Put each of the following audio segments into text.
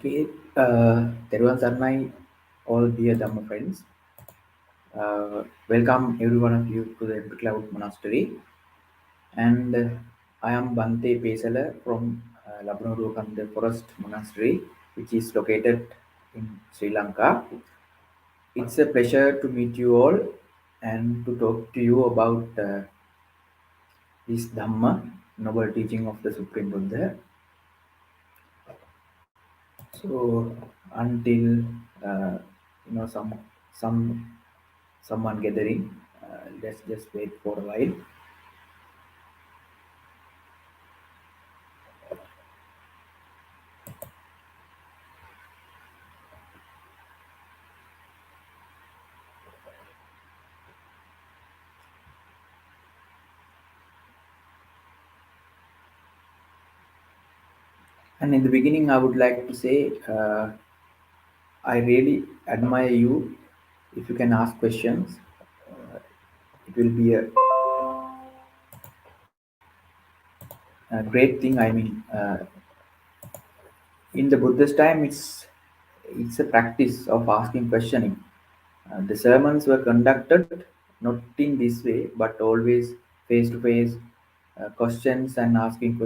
Okay, Teruvan Sarnai, all dear Dhamma friends. Welcome every one of you to the Cloud Monastery. And I am Bhante Pesala from Labnodu Forest Monastery, which is located in Sri Lanka. It's a pleasure to meet you all and to talk to you about this Dhamma, noble teaching of the Supreme Buddha. So until uh, some someone gathering, let's just wait for a while. And in the beginning, I would like to say I really admire you. If you can ask questions, it will be a great thing. I mean, in the Buddhist time, it's a practice of asking questioning. The sermons were conducted not in this way, but always face to face questions and asking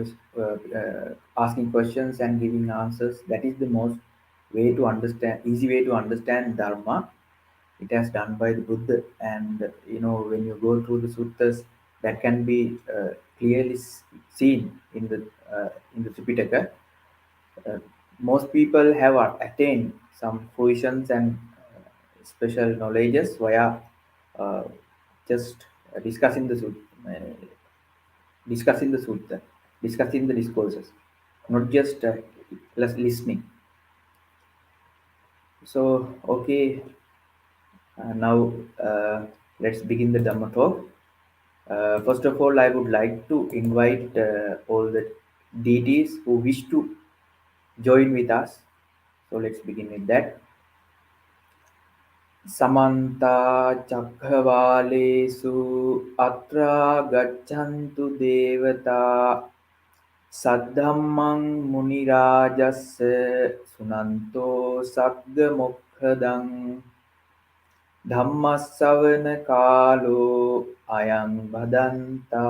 questions and giving answers. That is the most easy way to understand Dharma. It has done by the Buddha, and when you go through the suttas, that can be clearly seen in the Tripitaka. uh, Most people have attained some fruitions and special knowledges via uh, just discussing the discussing the sutta, discussing the discourses, not just listening. So, okay, now let's begin the Dhamma talk. First of all, I would like to invite all the deities who wish to join with us. So let's begin with that. समन्ता चक्रवालेषु अत्र गच्छन्तु देवता सद्धम्मं मुनिराजस्य सुनन्तो सद्गमुखदं धम्मස්සवන कालो अयं भदन्ता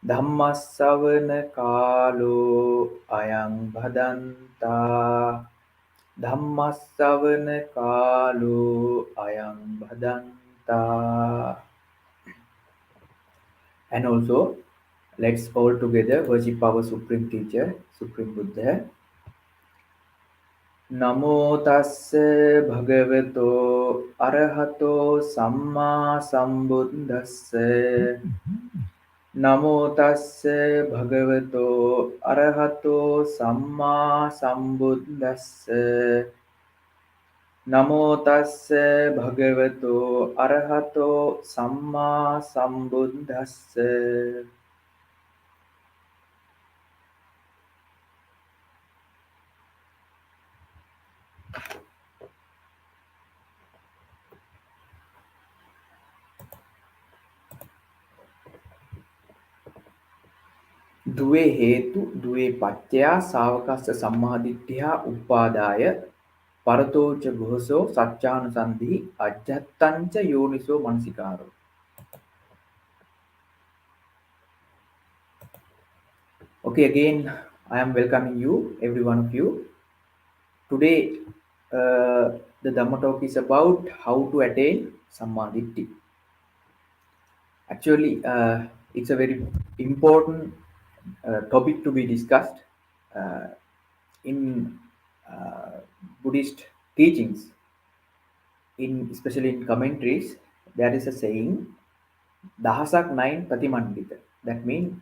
धम्मස්සवන कालो अयं भदन्ता Dhammasavana ayam bhadanta. And also, let's all together worship our Supreme Teacher, Supreme Buddha. Namo tassa bhagavato arahato samma sambuddhassa. Namo tassa bhagavato arahato samma sambuddhassa. නමෝ තස්ස භගවතෝ අරහතෝ සම්මා සම්බුද්දස්ස. දුවේ හේතු දුවේ පච්චයා සාවකස්ස සම්මාදිට්ඨියා උපාදාය පරතෝච ගෝසෝ සච්චානුසන්ධි අජ්ජත්තංච යෝනිසෝ මනසිකාරෝ. Okay, again, I am welcoming you, every one of you. Today, the Dhamma talk is about how to attain Samma Ditti. Actually, it's a very important topic to be discussed. In uh, Buddhist teachings, in especially in commentaries, there is a saying, Dahasak nine Pratimandita. That means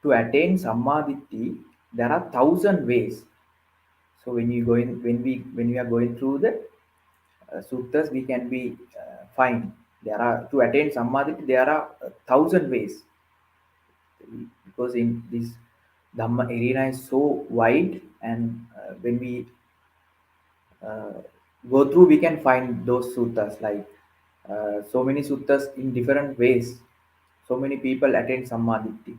to attain Sammaditi, there are thousand ways. So when we are going through the suttas, we can be find there are to attain Sammaditi, there are a thousand ways, because in this Dhamma arena is so wide, and when we uh, go through, we can find those suttas like so many suttas in different ways. So many people attain Sammaditi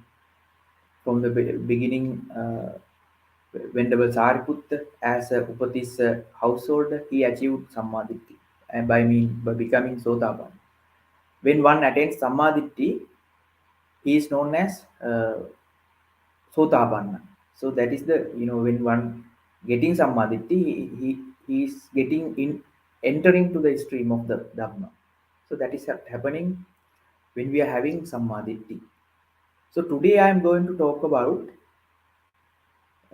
from the beginning. When there was Sariputta as a Upatis household, he achieved Sammaditi, and by becoming Sotapan. When one attains Sammaditi, he is known as Sotapanna. So that is the, when one getting Sammaditi, he is getting in, entering to the stream of the Dhamma. So that is happening when we are having Sammaditi. So today I am going to talk about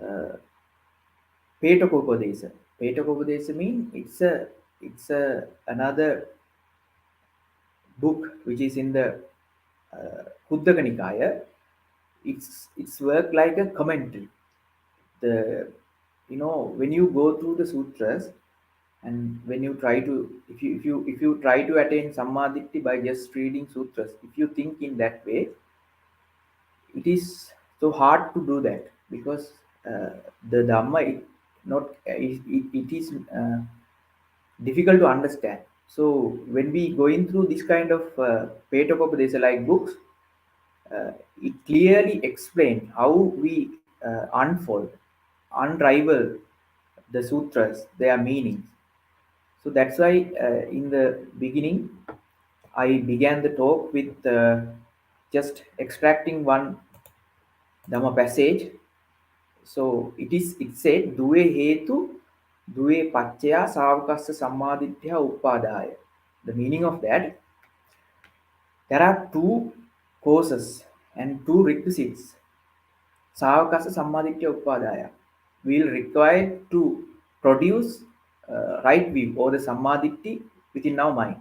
uh, Petakopadesha. Petakopadesha means it's a another book which is in the Kuddaka Nikaya. It's work like a commentary. The when you go through the sutras, and when you try to, if you try to attain Sammaditi by just reading sutras, if you think in that way, it is so hard to do that, because uh, the Dhamma it is difficult to understand. So when we going through this kind of Petakopadesa like books, uh, it clearly explain how we unfold, unravel the sutras, their meanings. So that's why in the beginning I began the talk with just extracting one Dhamma passage. So it said Due Hetu Due Pachya Savakassa Sammaditya Upadaya. The meaning of that, there are two causes and two requisites. Savakassa Sammaditya Upadaya will require to produce right view or the Sammaditi within our mind.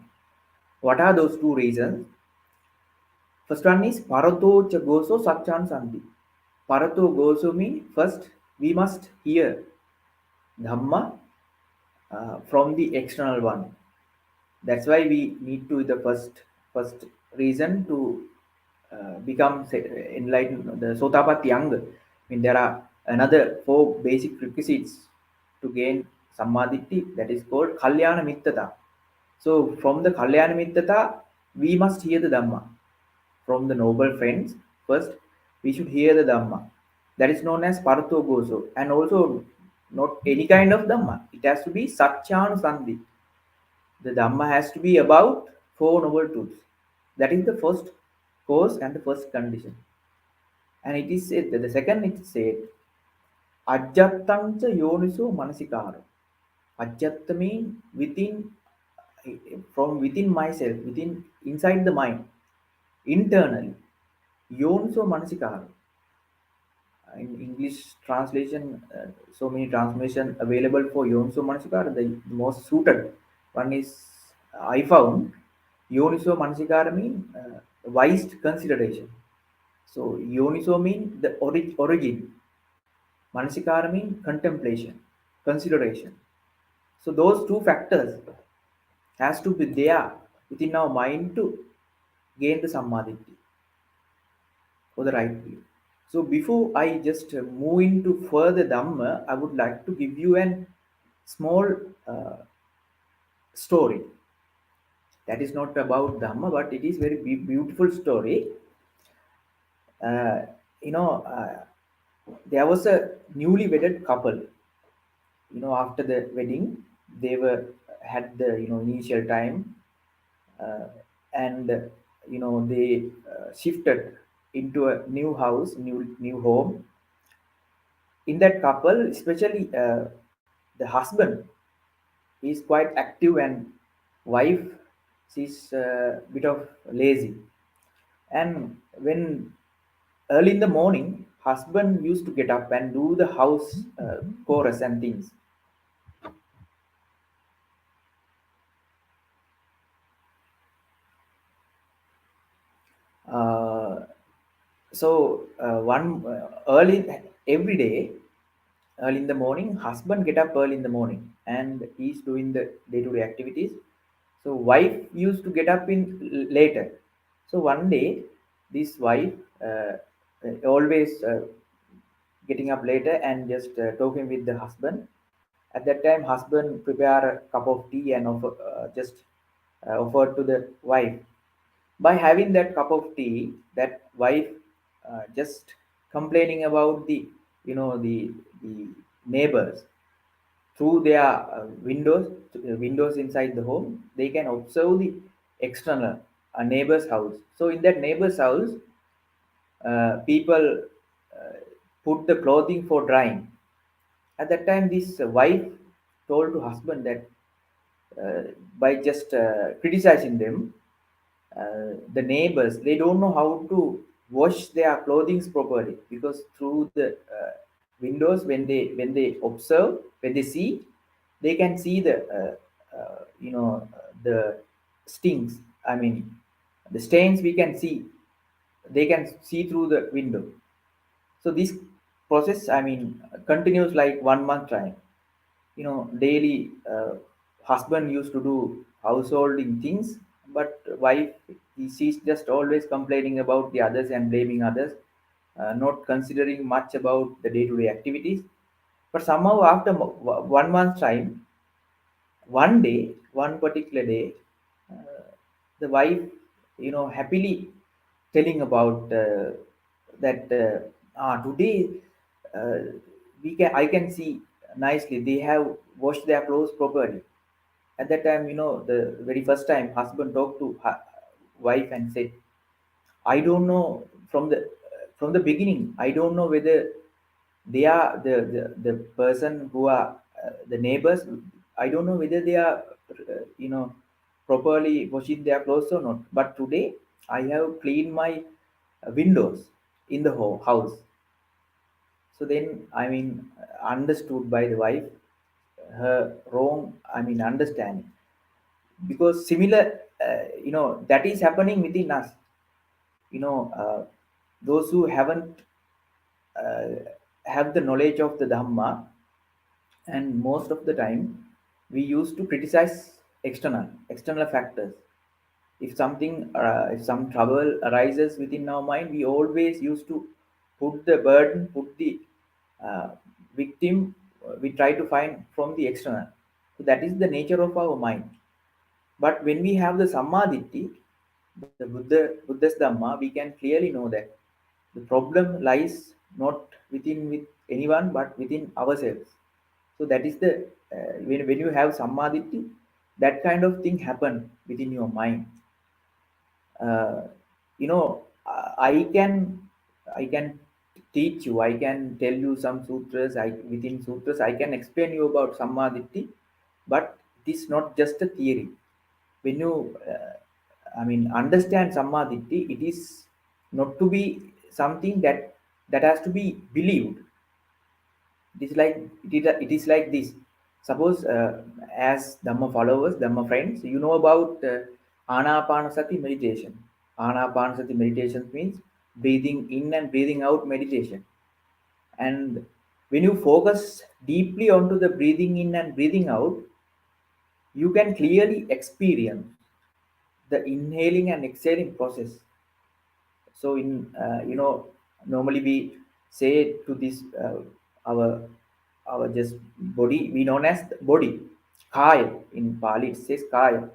What are those two reasons? First one is Parato Chagoso Satchan Sandhi. Parato Goso means first we must hear Dhamma from the external one. That's why we need to the first reason to become enlightened, the Sotapatti Anga. I mean, there are another four basic requisites to gain Sammaditi, that is called Kalyana Mittata. So from the Kalyana Mittata, we must hear the Dhamma from the noble friends. First, we should hear the Dhamma. That is known as Parato Goso, and also not any kind of Dhamma. It has to be Satchan Sandhi. The Dhamma has to be about four noble truths. That is the first cause and the first condition. And it is said that the second it said Ajattancha Yoniso Manasikara. Ajatta means within, from within myself, within inside the mind, internally. Yoniso Manasikara. In English translation, so many translation available for Yoniso Manasikara. The most suited one is I found Yoniso Manasikara mean wise consideration. So Yoniso mean the origin. Manasikara mean contemplation, consideration. So those two factors has to be there within our mind to gain the Sammaditi for the right view. So before I just move into further Dhamma, I would like to give you an small uh, story that is not about Dhamma, but it is very beautiful story. Uh, you know, there was a newly wedded couple. After the wedding, they were had the initial time, uh, and they shifted into a new house, new home. In that couple, especially the husband is quite active, and wife, she's a bit of lazy. And when early in the morning, husband used to get up and do the house chorus and things. Uh, one early every day, early in the morning, husband get up early in the morning and he's doing the day-to-day activities. So wife used to get up in later. So one day, this wife always getting up later and just talking with the husband. At that time, husband prepare a cup of tea and just offered to the wife. By having that cup of tea, that wife just complaining about the the neighbors through their windows inside the home. They can observe the external a neighbor's house. So in that neighbor's house, people uh, put the clothing for drying. At that time, this wife told to husband that uh, by just criticizing them, the neighbors, they don't know how to wash their clothing properly, because through the windows, when they observe, when they see, they can see the the stings, I mean the stains we can see, they can see through the window. So this process, I mean, continues like 1 month time. Daily, husband used to do householding things, but wife, she's just always complaining about the others and blaming others, not considering much about the day-to-day activities. But somehow after 1 month time, one day, one particular day, uh, the wife, happily telling about that today, uh, I can see nicely they have washed their clothes properly. At that time, the very first time, husband talked to wife and said, I don't know, from the beginning, I don't know whether they are the person who are the neighbors. I don't know whether they are properly washing their clothes or not. But today I have cleaned my windows in the house. So then, I mean, understood by the wife her wrong, I mean, understanding, because similar, that is happening within us. Those who haven't uh, have the knowledge of the Dhamma, and most of the time we used to criticize external factors. If some trouble arises within our mind, we always used to put the burden, put the uh, victim, we try to find from the external. So that is the nature of our mind. But when we have the Sammaditi, the Buddha's Dhamma, we can clearly know that the problem lies not within with anyone but within ourselves. So that is the when you have Sammaditi, that kind of thing happen within your mind. uh, I can teach you, I can tell you some sutras, within sutras I can explain you about Sammaditi, but it is not just a theory. When you I mean understand Sammaditi, it is not to be something that has to be believed. It is like this. Suppose, as Dhamma followers, Dhamma friends, you know about Anapanasati meditation. Anapanasati meditation means breathing in and breathing out meditation. And when you focus deeply onto the breathing in and breathing out, you can clearly experience the inhaling and exhaling process. So normally we say to this, our just body, we known as the body, kaya. In Pali it says kaya.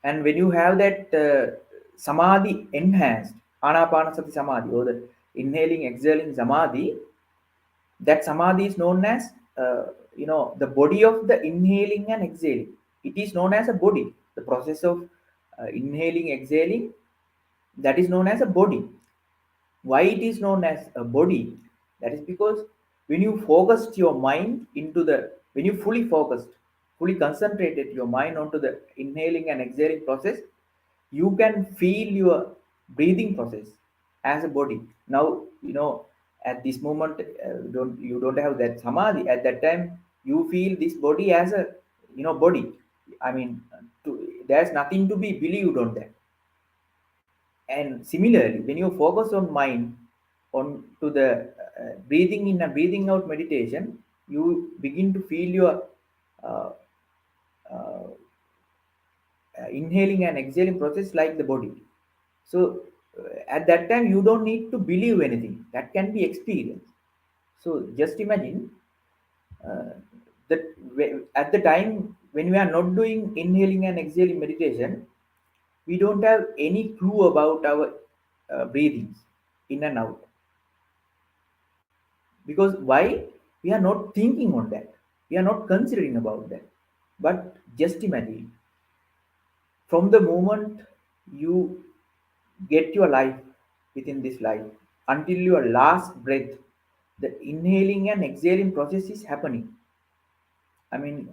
And when you have that samadhi enhanced, anapanasati samadhi, or the inhaling exhaling samadhi, that samadhi is known as the body of the inhaling and exhaling. It is known as a body. The process of inhaling exhaling, that is known as a body. Why it is known as a body? That is because when you focused your mind into the, when you fully focused, fully concentrated your mind onto the inhaling and exhaling process, you can feel your breathing process as a body. Now, at this moment, don't you don't have that samadhi. At that time, you feel this body as a body. I mean, there's nothing to be believed on that. And similarly, when you focus on mind on to the breathing in and breathing out meditation, you begin to feel your uh, uh, inhaling and exhaling process like the body. So at that time, you don't need to believe anything. That can be experienced. So just imagine uh, that at the time when we are not doing inhaling and exhaling meditation, we don't have any clue about our breathings in and out. Because why? We are not thinking on that. We are not considering about that. But just imagine, from the moment you get your life within this life until your last breath, the inhaling and exhaling process is happening. I mean,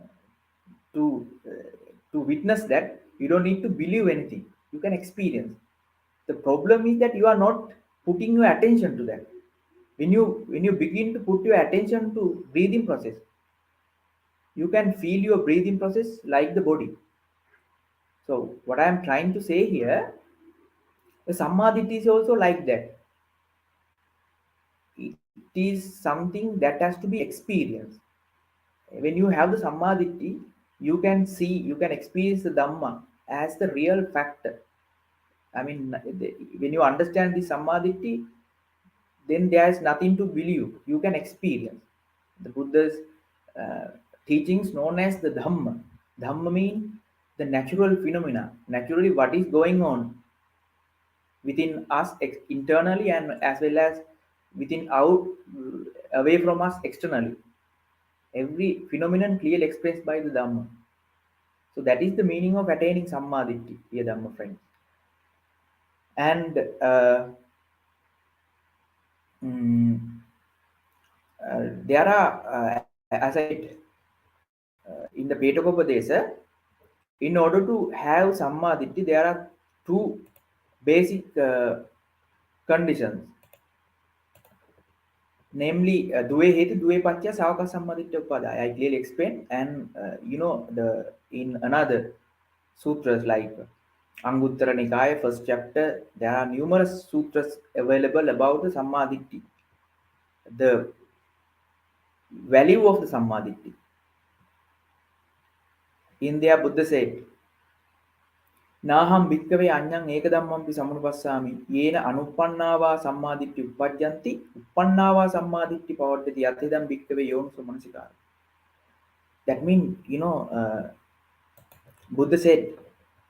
to to witness that, you don't need to believe anything. You can experience. The problem is that you are not putting your attention to that. When you begin to put your attention to breathing process, you can feel your breathing process like the body. So what I am trying to say here, the samadhi is also like that. It is something that has to be experienced. When you have the samadhi, you can see, you can experience the dhamma as the real factor. I mean, when you understand the samadhi, then there is nothing to believe. You can experience. The Buddha's uh, teachings known as the Dhamma. Dhamma means the natural phenomena, naturally what is going on within us internally and as well as within out away from us externally. Every phenomenon clearly expressed by the Dhamma. So that is the meaning of attaining Sammaditi, dear Dhamma friends. And mm, there are, as I said, in the Petakopadesha, in order to have Sammaditi, there are two basic conditions, namely Due Hetu, Due Pacha, Savaka Sammaditya Upadaya. I clearly explained, and the in another sutras like Anguttara Nikaya, first chapter, there are numerous sutras available about the Sammaditi, the value of the Sammaditi. In there, Buddha said, Naham bhikkave anyang ekadammampi samanupasami yena anuppannava sammaditthi uppajjanti uppannava sammaditthi pavaddati yatidam bhikkave yonso manasikara. That means, Buddha said,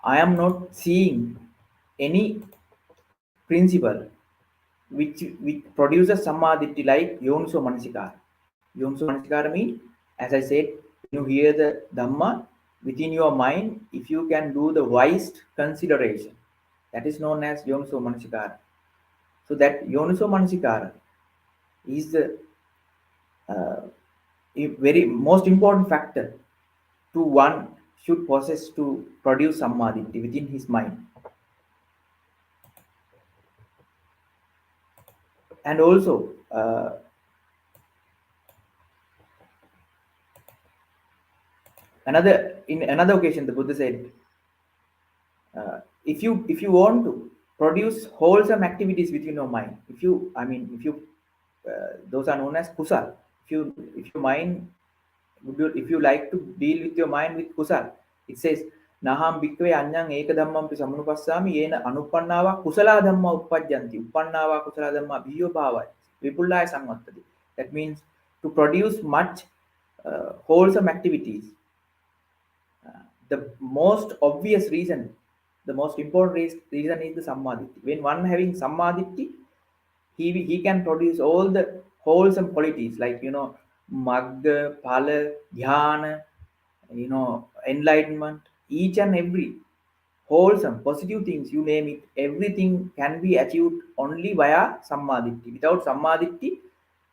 I am not seeing any principle which produces samadhi like yonso manasikara. Yonso manasikara means, as I said, when you hear the Dhamma within your mind, if you can do the wise consideration, that is known as yonso manasikara. So that yoniso manasikara is the uh, very most important factor to one should possess to produce samadhi within his mind. And also, in another occasion, the Buddha said, if you want to produce wholesome activities within your mind, if you those are known as kusal. If your mind if you like to deal with your mind with kusal, it says naham bhikkhave anyang eka dhammam pi samanupassami yena anuppannava kusala dhamma uppajjanti uppannava kusala dhamma bhiyo bhavai vipullaya samvattati. That means to produce much wholesome activities. The most obvious reason, the most important reason is the samadhi. When one having samadhi, he can produce all the wholesome qualities like magga, phala, dhyana, enlightenment, each and every wholesome positive things, you name it, everything can be achieved only via samadhi. Without samadhi,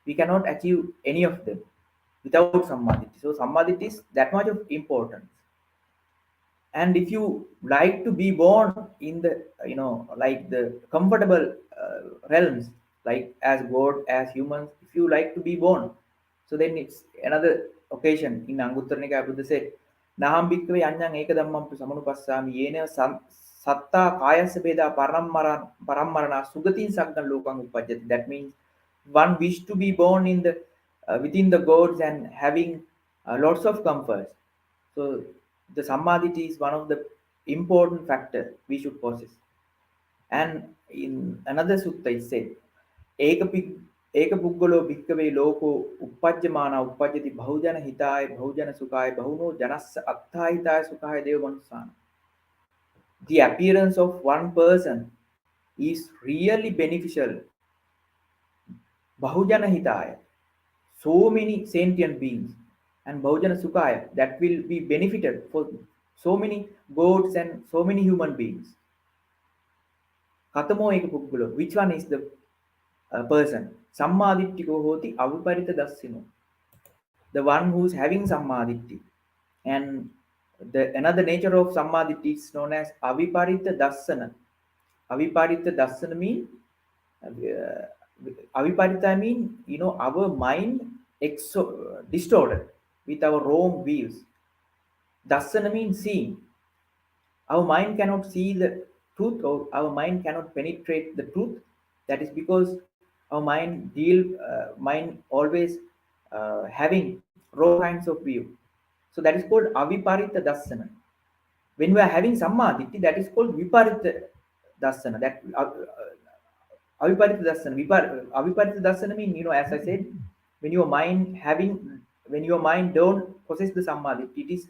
we cannot achieve any of them without samadhi. So samadhi is that much of importance. And if you like to be born in the like the comfortable realms, like as god, as humans, if you like to be born, so then it's another occasion in Anguttara Nikaya. Buddha said, naham bhikkhave anyang ekadammam tu samanupassami yena satta kayasa bheda parammarana sugatin saggan lokang upajjati. That means one wish to be born in the within the gods and having lots of comforts. So the samadhi is one of the important factor we should possess. And in another sutta it said, Ekapi Ekapuggalo Bhikkhave Loko Uppajjamana Uppajjati Bahujana Hitaya Bahujana Sukhaya Bahuno Janassa Attahitaya Sukhaya Devamanusana. The appearance of one person is really beneficial. Bahujana Hitaya, so many sentient beings, and Bahujana Sukhaya, that will be benefited for so many gods and so many human beings. Katamo Ekapuggalo, which one is the person? Sammaditiko hoti aviparita dassino, the one who's having sammaditthi. And the another nature of sammaditthi is known as aviparita dassana. Aviparita dassana mean uh, aviparita mean, our mind distorted with our wrong views. Dassana means seeing. Our mind cannot see the truth, or our mind cannot penetrate the truth. That is because our mind always having wrong kinds of view. So that is called aviparita dassana. When we are having samadhi, that is called viparita dassana. That aviparita dassana. Aviparita dassana mean, as I said, when your mind having, when your mind don't possess the samadhi, it is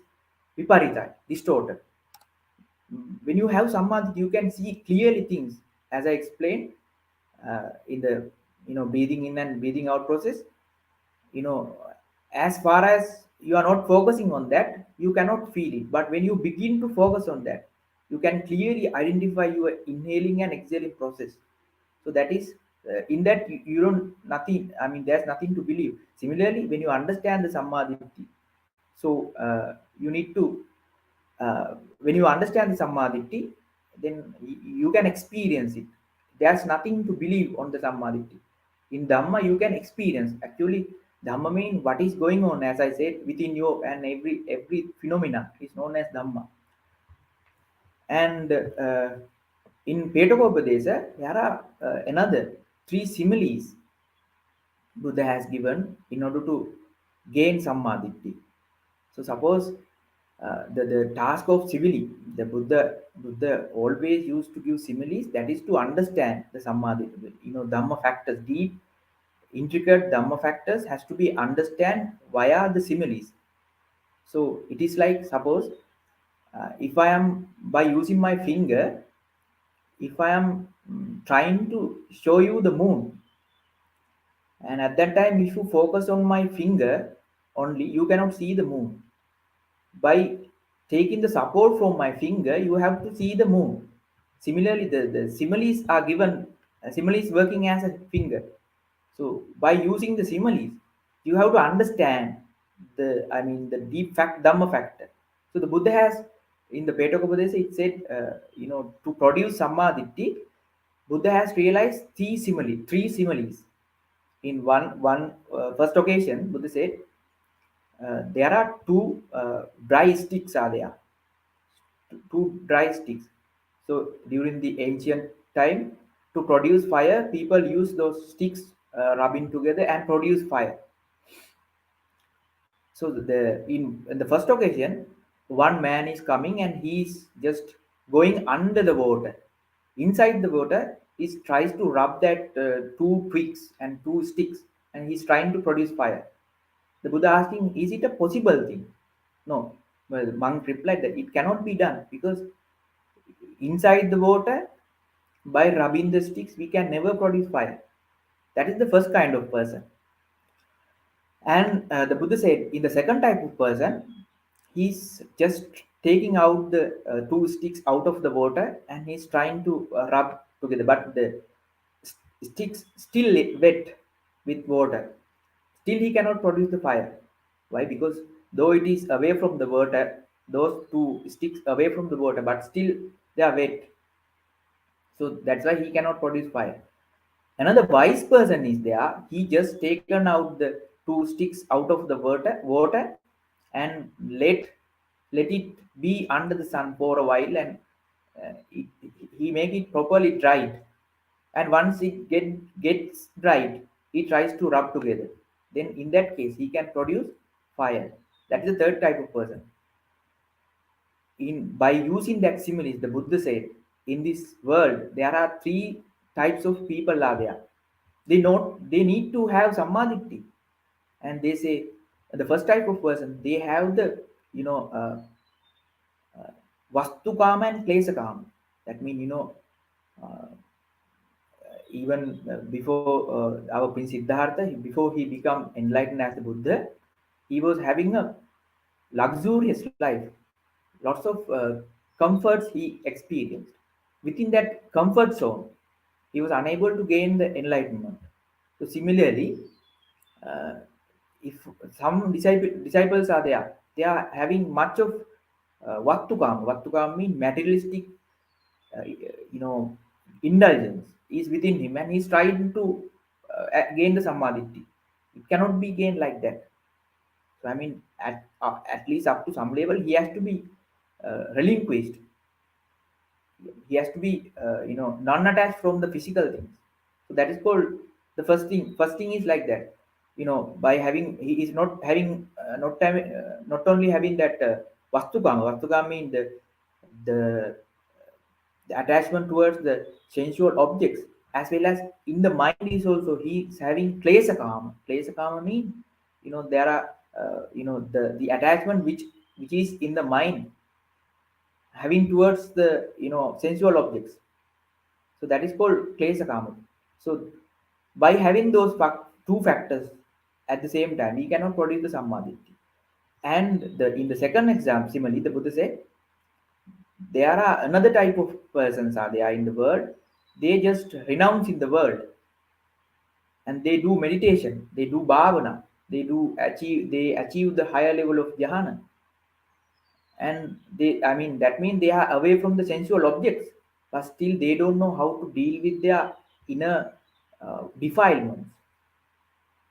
viparita, distorted. When you have samadhi, you can see clearly things, as I explained in the breathing in and breathing out process. you know as far as you are not focusing on that, you cannot feel it, but when you begin to focus on that, you can clearly identify your inhaling and exhaling process. So that is in that you don't nothing, I mean, there's nothing to believe. Similarly, when you understand the samadhi, so you need to when you understand the samadhi, then you can experience it. There's nothing to believe on the samadhi. In Dhamma, you can experience. Actually, Dhamma means what is going on, as I said, within you, and every phenomena is known as Dhamma. And in Petakopadesha, there are another three similes Buddha has given in order to gain samadhi. So suppose the task of simile, the Buddha always used to give similes. That is to understand the samadhi. Dhamma factors, deep, intricate Dhamma factors has to be understand via the similes. So it is like, suppose if I am by using my finger, if I am trying to show you the moon, and at that time if you focus on my finger only, you cannot see the moon. By taking the support from my finger, you have to see the moon. Similarly, the similes are given, similes working as a finger. So by using the similes, you have to understand the deep fact, Dhamma factor. So the Buddha has, in the Petakopadesha, it said, to produce Sammaditthi, Buddha has realized three similes. In one first occasion, Buddha said, there are dry sticks are there, two dry sticks. So during the ancient time, to produce fire, people use those sticks rubbing together and produce fire. So in the first occasion, one man is coming and he's just going under the water. Inside the water, he tries to rub that two twigs and two sticks, and he's trying to produce fire. The Buddha asking, is it a possible thing? No. Well, the monk replied that it cannot be done because inside the water, by rubbing the sticks, we can never produce fire. That is the first kind of person. And the Buddha said, in the second type of person, he's just taking out the two sticks out of the water and he's trying to rub together, but the sticks still wet with water. Still, he cannot produce the fire. Why? Because though it is away from the water, those two sticks away from the water, but still they are wet. So that's why he cannot produce fire. Another wise person is there. He just taken out the two sticks out of the water and let it be under the sun for a while, and he make it properly dried, and once it gets dried, he tries to rub together. Then in that case, he can produce fire. That is the third type of person. In by using that similes, the Buddha said, in this world there are three types of people are there. They need to have samadhi, and they say the first type of person, they have the you know vastu kama and klesa kama. That means, uh, even before our Prince Siddhartha, before he become enlightened as the Buddha, he was having a luxurious life, lots of comforts he experienced. Within that comfort zone, he was unable to gain the enlightenment. So similarly, uh, if some disciples are there, they are having much of vattukam. Vattukam means materialistic, indulgence is within him, and he's trying to gain the samadhi. It cannot be gained like that. So I mean, at least up to some level, he has to be relinquished. He has to be non-attached from the physical things. So that is called the first thing. First thing is like that. By having, he is not having not only having that vastukam means the the attachment towards the sensual objects, as well as in the mind is also he is having klesakama mean, there are the attachment which is in the mind, having towards the sensual objects. So that is called klesakama. So by having those two factors at the same time, we cannot produce the samadhi. And in the second exam, similarly, the Buddha said there are another type of persons are there in the world. They just renounce in the world, and they do meditation, they do bhavana, they achieve the higher level of jhana. And I mean, that means they are away from the sensual objects, but still they don't know how to deal with their inner defilements,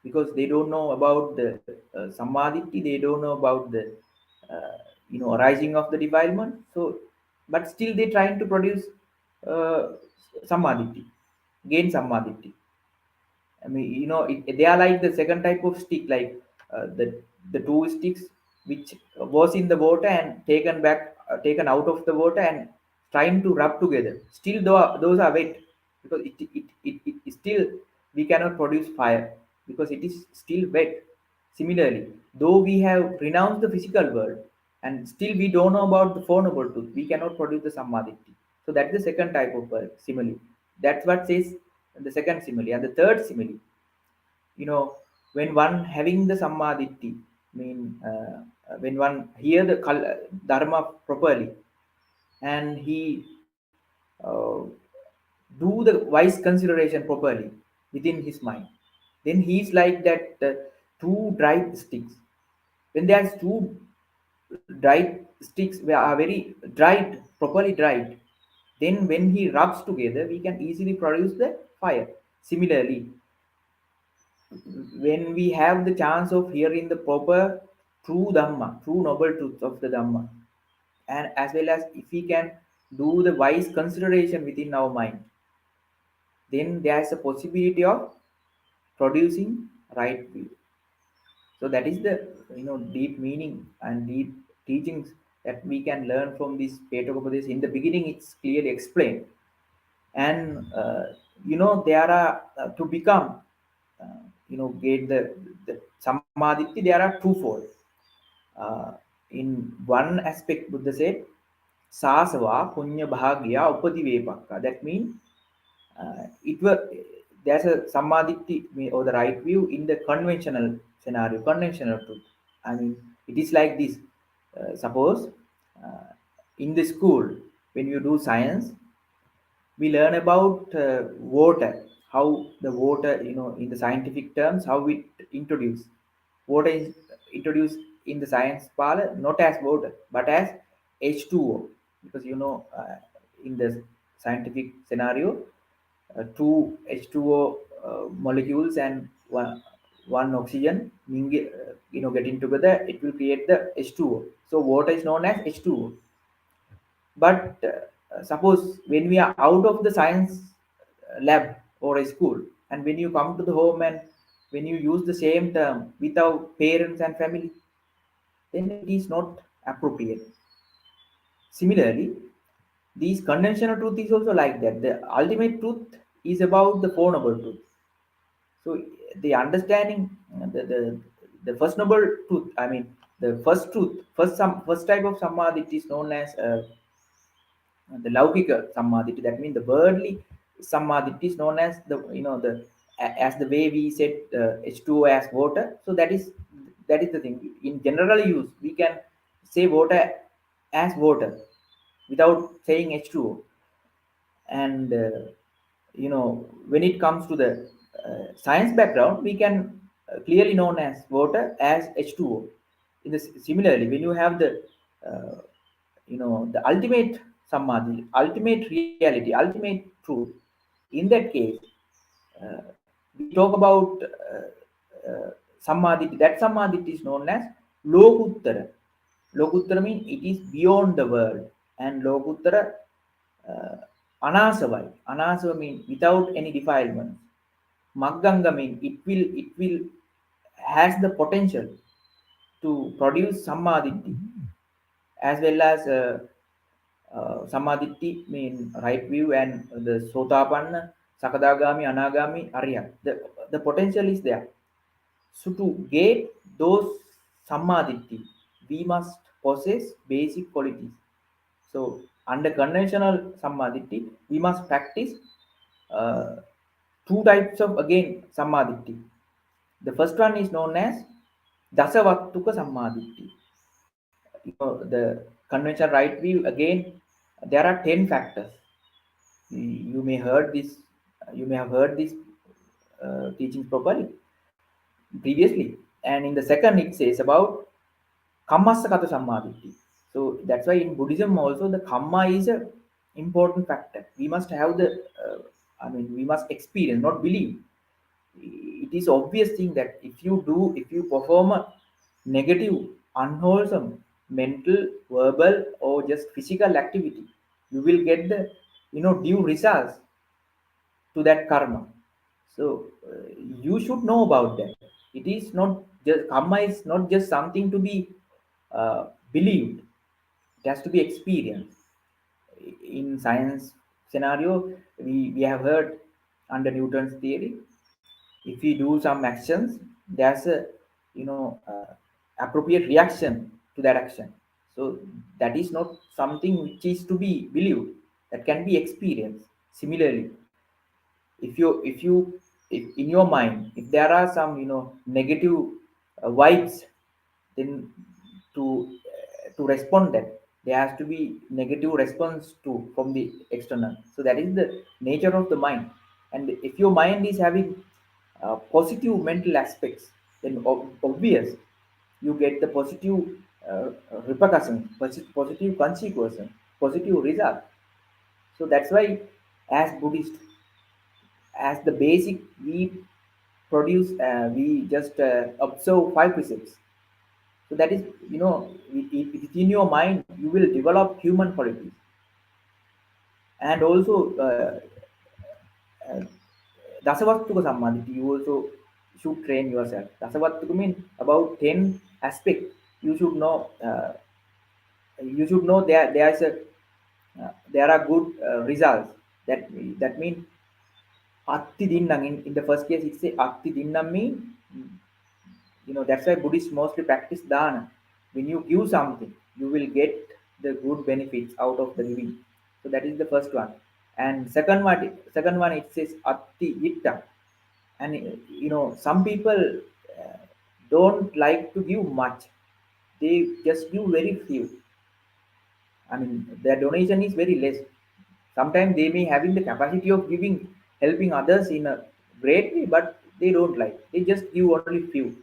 because they don't know about the samadhi, they don't know about the arising of the defilement. So but still they trying to produce uh, samadhi, gain samadhi. I mean, they are like the second type of stick, like the two sticks which was in the water and taken back, taken out of the water and trying to rub together. Still, though those are wet, because it still we cannot produce fire because it is still wet. Similarly, though we have renounced the physical world and still we don't know about the four noble truth, we cannot produce the samadhi. So that's the second type of simile. That's what says the second simile. And the third simile, you know, when one having the samadhi, mean when one hear the dharma properly, and he uh, do the wise consideration properly within his mind, then he's like that two dried sticks. When there's two dried sticks are very dried, properly dried, then when he rubs together, we can easily produce the fire. Similarly, when we have the chance of hearing the proper true Dhamma, true noble truths of the Dhamma, and as well as if we can do the wise consideration within our mind, then there is a possibility of producing right view. So that is the deep meaning and deep teachings that we can learn from this Petakopadesha. In the beginning, it's clearly explained, and there are to become get the samadhi. There are twofold. Uh, in one aspect, Buddha said, "Sasava punya bhagya upadivepakka." That means it was there's a samadhi or the right view in the conventional scenario, conventional truth. I mean, it is like this. Suppose uh, in the school, when you do science, we learn about water, how the water, in the scientific terms, how we introduce water is introduced in the science parlor not as water but as H2O, because in the scientific scenario, two H2O molecules and one oxygen getting together, it will create the H2O. So water is known as H2O. But suppose when we are out of the science lab or a school, and when you come to the home and when you use the same term with our parents and family, then it is not appropriate. Similarly, these conventional truth is also like that. The ultimate truth is about the four noble truth. So the understanding, the first noble truth, I mean the first truth, first type of samadhi, it is known as the laukika samadhi. That means the worldly samadhi. It is known as the, as the way we said H2O as water. So that is the thing. In general use, we can say water as water without saying H2O. And when it comes to the science background, we can clearly known as water as H2O. Similarly, when you have the uh, the ultimate samadhi, ultimate reality, ultimate truth, in that case, uh, we talk about samadhi. That samadhi is known as lokuttara. Lokuttara means it is beyond the world, and lokuttara uh, anasavai. Anasava means without any defilement. Magganga means it will has the potential to produce samadhi, as well as samadhi mean right view, and the sotapanna, sakadagami, anagami, arya. The potential is there. So to get those samadhi, we must possess basic qualities. So under conventional samadhi, we must practice uh, two types of again samadhi. The first one is known as dasavattuka samadhi. The conventional right view again. There are 10 factors. You may heard this. You may have heard this teachings properly previously. And in the second, it says about kammasakata samadhi. So that's why in Buddhism also the kamma is a important factor. We must have the, we must experience, not believe. It is obvious thing that if you perform a negative, unwholesome, mental, verbal, or just physical activity, you will get the due results to that karma. So you should know about that. It is not just karma is not just something to be believed. It has to be experienced. In science scenario, we have heard under Newton's theory, if we do some actions, there's a appropriate reaction to that action. So that is not something which is to be believed. That can be experienced. Similarly, if in your mind, if there are some negative vibes, then to respond that, there has to be negative response to from the external. So that is the nature of the mind. And if your mind is having positive mental aspects, then obvious you get the positive repercussions, positive consequences, positive result. So that's why, as Buddhist, as the basic, we just observe five precepts. So that is, within your mind, you will develop human qualities. And also, uh, Dasavattuka Samadhi, you also should train yourself. Dasavattuka means about 10 aspects. You should know. There's a there are good results. That means Atti Dinnam. In the first case, it say Atti Dinnam mean, that's why Buddhists mostly practice dana. When you give something, you will get the good benefits out of the giving. So that is the first one. And second one it says Atti Itta. And some people uh, don't like to give much. They just give very few. I mean, their donation is very less. Sometimes they may having the capacity of giving, helping others in a great way, but they don't like. They just give only few.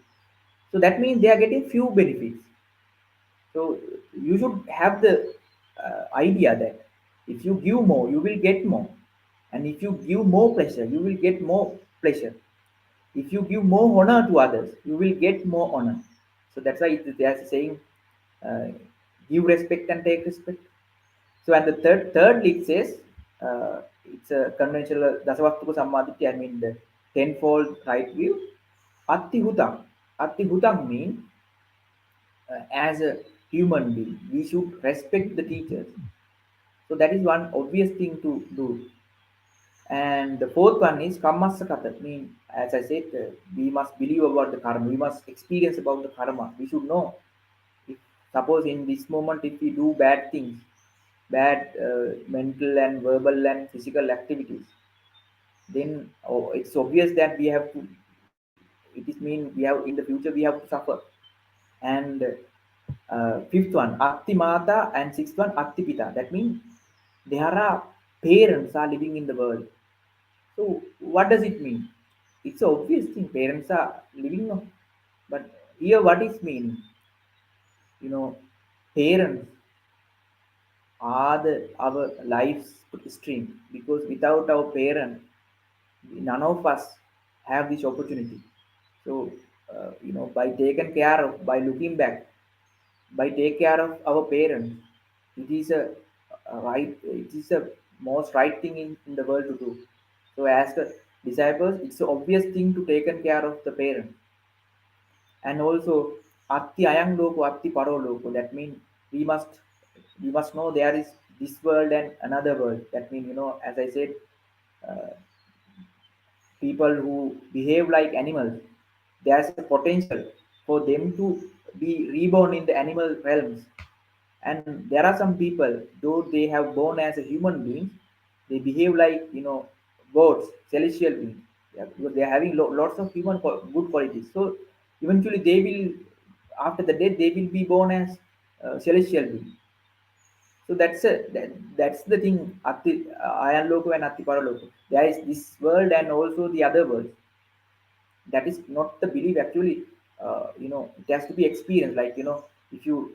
So that means they are getting few benefits. So you should have the idea that if you give more, you will get more, and if you give more pleasure, you will get more pleasure. If you give more honor to others, you will get more honor. So that's why they are saying, uh, give respect and take respect. So, and the third leak says it's a conventional Dasavastuka Sammaditi, I mean the tenfold right view. Attihutam. Attihutam means as a human being, we should respect the teachers. So that is one obvious thing to do. And the fourth one is Kammasa Katha. Mean, as I said, we must believe about the karma. We must experience about the karma. We should know. If, suppose in this moment, if we do bad things, bad mental and verbal and physical activities, then it's obvious that we have to. It is mean we have in the future we have to suffer. And fifth one, Atti Mata, and sixth one, Atti Pita. That means there are parents are living in the world. So what does it mean? It's an obvious thing. Parents are living, no? But here what is meaning? You know, parents are our life's stream, because without our parent, none of us have this opportunity. So, by taking care of, by looking back, by take care of our parents, it is a right, it is a most right thing in the world to do. So, as the disciples, it's an obvious thing to take care of the parents. And also atti ayang loko atti paro loko, that means we must know there is this world and another world. That means, as I said, uh, people who behave like animals, there's a potential for them to be reborn in the animal realms. And there are some people, though they have born as a human beings, they behave like, gods, celestial beings. Yeah, because they are having lots of good qualities. So eventually they will, after the death, they will be born as celestial beings. So that's the thing. Ayan Loko and Atti Paraloko. There is this world and also the other world. That is not the belief actually. It has to be experienced. Like, if you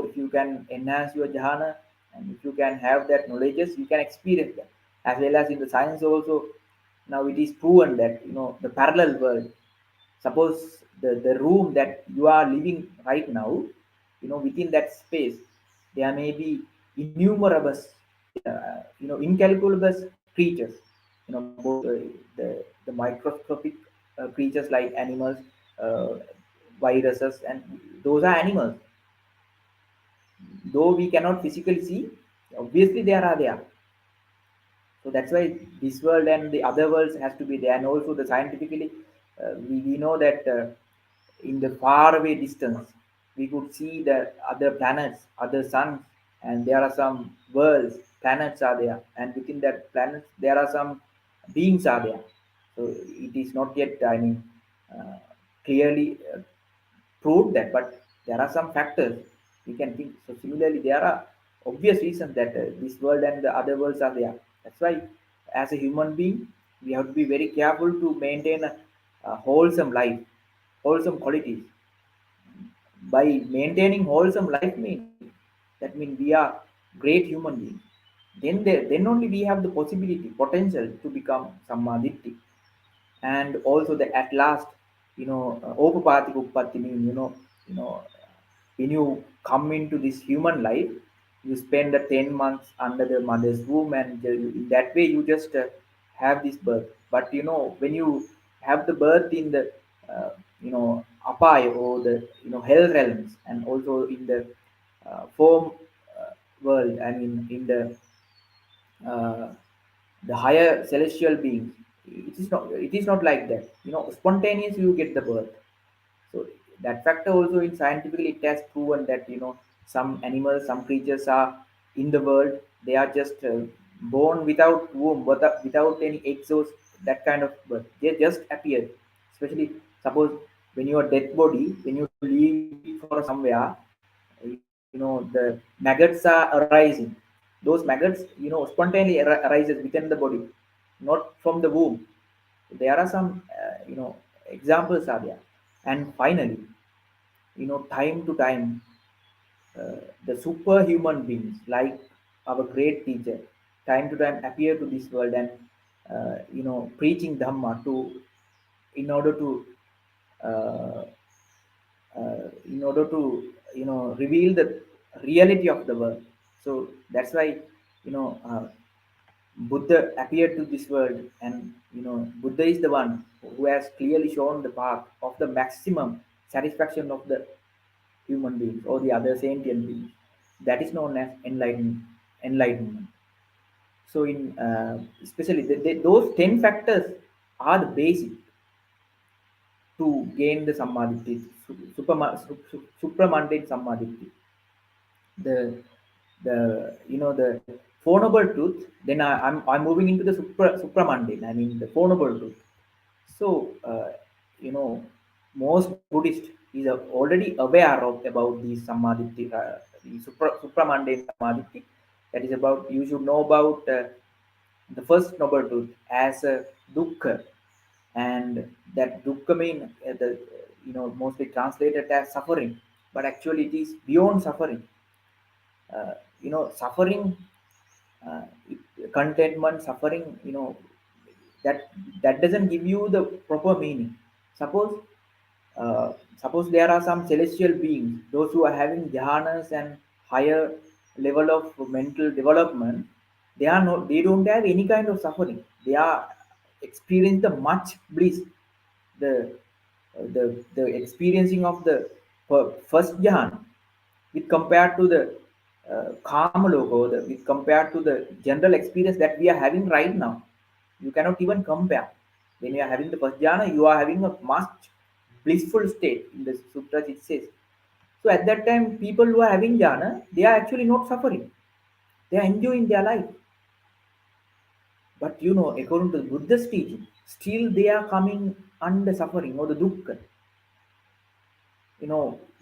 if you can enhance your jhana, and if you can have that knowledges, you can experience that. As well as in the science also, now it is proven that, the parallel world. Suppose the room that you are living right now, within that space, there may be innumerable, incalculable creatures, both the microscopic creatures like animals, uh, viruses, and those are animals. Though we cannot physically see, obviously they are there. So that's why this world and the other worlds has to be there. And also the scientifically, we know that in the far away distance, we could see the other planets, other suns, and there are some worlds, planets are there, and within that planets there are some beings are there. So it is not yet, I mean, uh, clearly proved that, but there are some factors we can think. So similarly, there are obvious reasons that this world and the other worlds are there. That's why, as a human being, we have to be very careful to maintain a wholesome life, wholesome qualities. By maintaining wholesome life means, that means we are great human beings. Then only we have the possibility, potential to become Samma Ditti. And also the at last, Opapati Uppatti mean, when you come into this human life, you spend the 10 months under the mother's womb, and in that way you just have this birth. But when you have the birth in the apai, or the hell realms, and also in the form world, I mean in uh, the higher celestial beings, it is not like that. Spontaneous you get the birth. So that factor also, in scientifically, it has proven that, some animals, some creatures are in the world. They are just born without womb, without any exhaust, that kind of birth. They just appear. Especially, suppose when your dead body, when you leave it for somewhere, the maggots are arising. Those maggots, spontaneously arises within the body, not from the womb. There are some, examples are there. And finally, time to time, the superhuman beings like our great teacher, time to time appear to this world, and preaching dhamma to in order to uh, in order to reveal the reality of the world. So that's why, you know, Buddha appeared to this world, and Buddha is the one who has clearly shown the path of the maximum satisfaction of the human beings or the other sentient beings. That is known as enlightenment. So, in especially those 10 factors are the basic to gain the samadhi, supramundane samadhi. The four noble truth. Then I'm moving into the supramundane. I mean the four noble truth. So, you know, most Buddhist is already aware of about the samadhi, the supramundane samadhi. That is about, you should know about the first noble truth as a dukkha, and that dukkha mean mostly translated as suffering, but actually it is beyond suffering. Suffering, uh, contentment, suffering. That that doesn't give you the proper meaning. Suppose suppose there are some celestial beings, those who are having jhanas and higher level of mental development. They don't have any kind of suffering. They are experience the much bliss. The the the experiencing of the first jhana, with compared to the calm logo, with compared to the general experience that we are having right now, you cannot even compare. When you are having the first jhana, you are having a much blissful state. In the sutras it says, so at that time people who are having jhana, they are actually not suffering. They are enjoying their life. But according to the Buddha's teaching, still they are coming under suffering or the dukkha.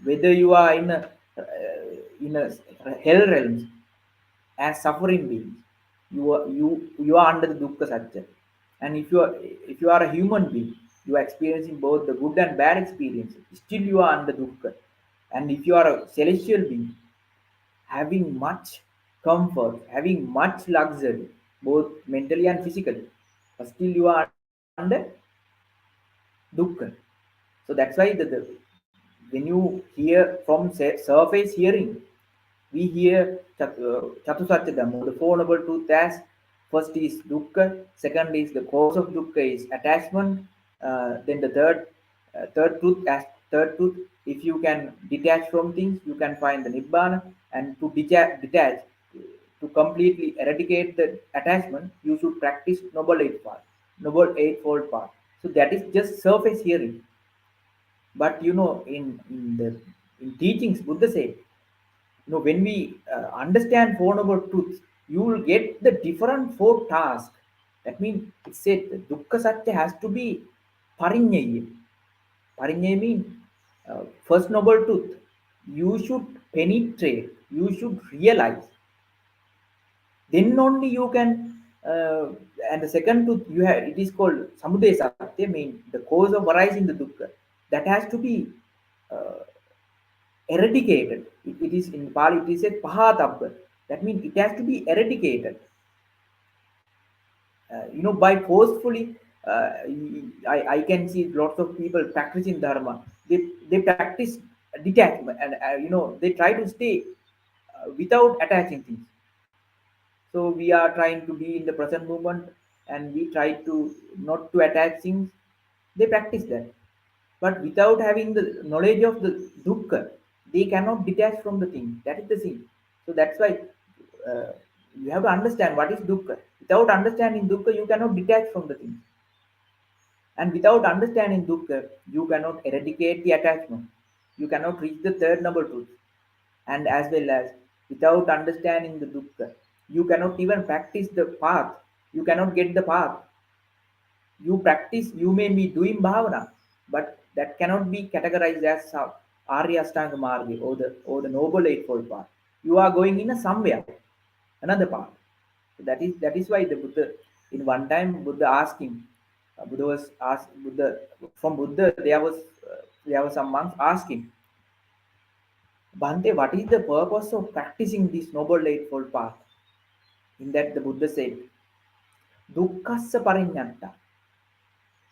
Whether you are in a hell realms as suffering beings, you are under the dukkha satya. And if you are a human being, you are experiencing both the good and bad experiences, still you are under dukkha. And if you are a celestial being, having much comfort, having much luxury, both mentally and physically, but still you are under dukkha. So that's why when you hear from surface hearing, we hear Chatusatya Dhamma, the Four Noble Truth, as first is dukkha, second is the cause of dukkha is attachment, then the third truth, if you can detach from things, you can find the nibbana, and to detach, to completely eradicate the attachment, you should practice noble eightfold path. So that is just surface hearing. But in teachings, Buddha said, when we understand four noble truths, you will get the different four tasks. That means it said the dukkha satya has to be parinyaya. Parinyaya means first noble truth, you should penetrate, you should realize, then only you can. And the second truth, you have, it is called samudaya satya, mean the cause of arising the dukkha, that has to be uh, eradicated. It is in Pali, it is a pahatabba. That means it has to be eradicated. By forcefully, I can see lots of people practicing dharma. They practice detachment, and they try to stay without attaching things. So we are trying to be in the present moment, and we try to not to attach things. They practice that, but without having the knowledge of the dukkha, they cannot detach from the thing. That is the thing. So that's why uh, you have to understand what is dukkha. Without understanding dukkha, you cannot detach from the thing. And without understanding dukkha, you cannot eradicate the attachment. You cannot reach the third noble truth. And as well as, without understanding the dukkha, you cannot even practice the path. You cannot get the path. You practice, you may be doing bhavana, but that cannot be categorized as Arya Ashtanga Marga, or the noble eightfold path. You are going in a somewhere another path. So that is why the Buddha, in one time Buddha asked him, Buddha was asked Buddha, from Buddha, there was some monks asked him, Bhante, what is the purpose of practicing this noble eightfold path? In that the Buddha said, dukkassa parinyatta.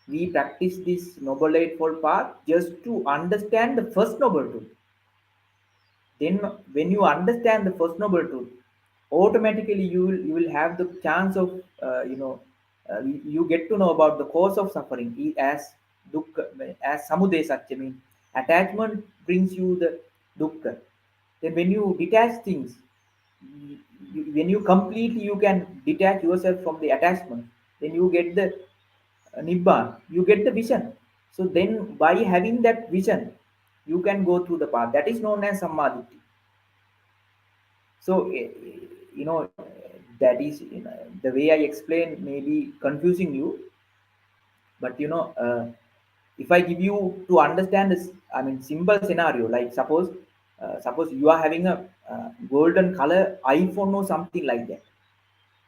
We practice this noble eightfold path just to understand the first noble truth. Then, when you understand the first noble truth, automatically you will have the chance of you get to know about the cause of suffering as dukkha, as samuday satya mean attachment brings you the dukkha. Then when you detach things, when you completely you can detach yourself from the attachment, then you get the nibbana, you get the vision. So then by having that vision, you can go through the path that is known as samadhi. So that is, the way I explain may be confusing you, but if I give you to understand this, I mean simple scenario, like suppose you are having a golden color iPhone or something like that.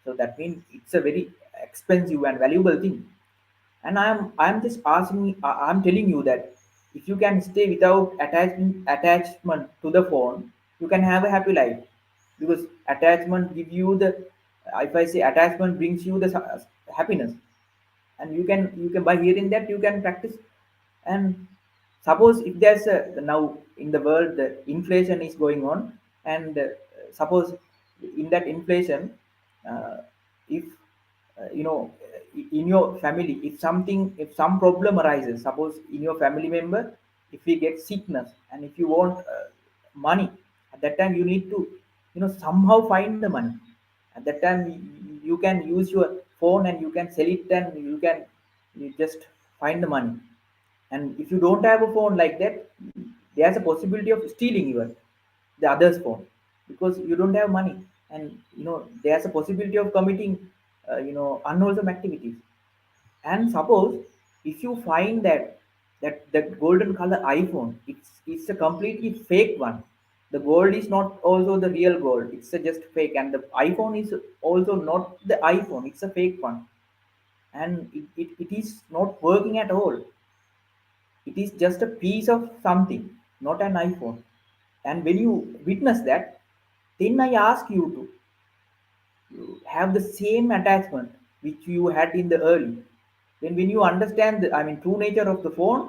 So that means it's a very expensive and valuable thing. And I'm just asking, I'm telling you that if you can stay without attachment to the phone, you can have a happy life, because attachment give you the, if I say attachment brings you the happiness. And you can by hearing that you can practice. And suppose if there's a, now in the world the inflation is going on, and suppose in that inflation, uh, if in your family, if some problem arises, suppose in your family member, if he gets sickness, and if you want money, at that time you need to somehow find the money. At that time you can use your phone and you can sell it, and you just find the money. And if you don't have a phone like that, there's a possibility of stealing your the other's phone, because you don't have money. And there's a possibility of committing unwholesome activities. And suppose if you find that golden color iPhone, it's a completely fake one. The gold is not also the real gold, it's a just fake. And the iPhone is also not the iPhone, it's a fake one. And it is not working at all. It is just a piece of something, not an iPhone. And when you witness that, then I ask you to have the same attachment which you had in the early. Then when you understand the, I mean, true nature of the phone,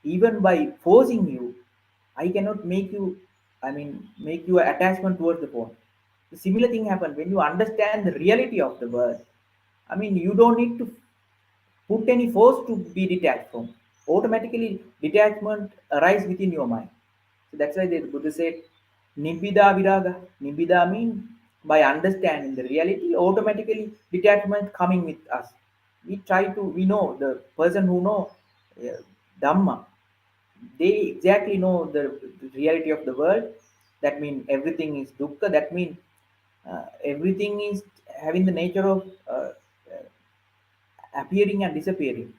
even by forcing you, I cannot make you, I mean, make your attachment towards the phone. The similar thing happen when you understand the reality of the world. I mean, you don't need to put any force to be detached from. Automatically detachment arise within your mind. So that's why the Buddha said nibbida viraga. Nibbida mean by understanding the reality, automatically detachment coming with us. We know the person who know uh, dhamma, they exactly know the reality of the world. That means everything is dukkha. That means everything is having the nature of appearing and disappearing.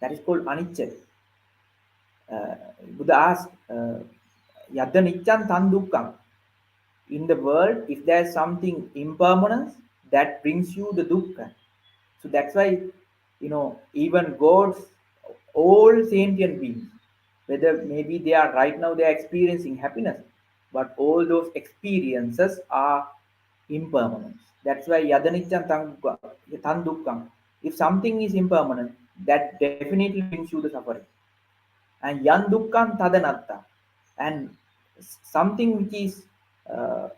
That is called anicca. uh, Buddha asked, Yadda niccam tan dukkam. In the world, if there's something impermanence, that brings you the dukkha. So that's why, even gods, all sentient beings, whether maybe they are right now they are experiencing happiness, but all those experiences are impermanent. That's why yadanicham tan dukkam. If something is impermanent, that definitely brings you the suffering. And yan dukkam tadanatta. And something which is uh,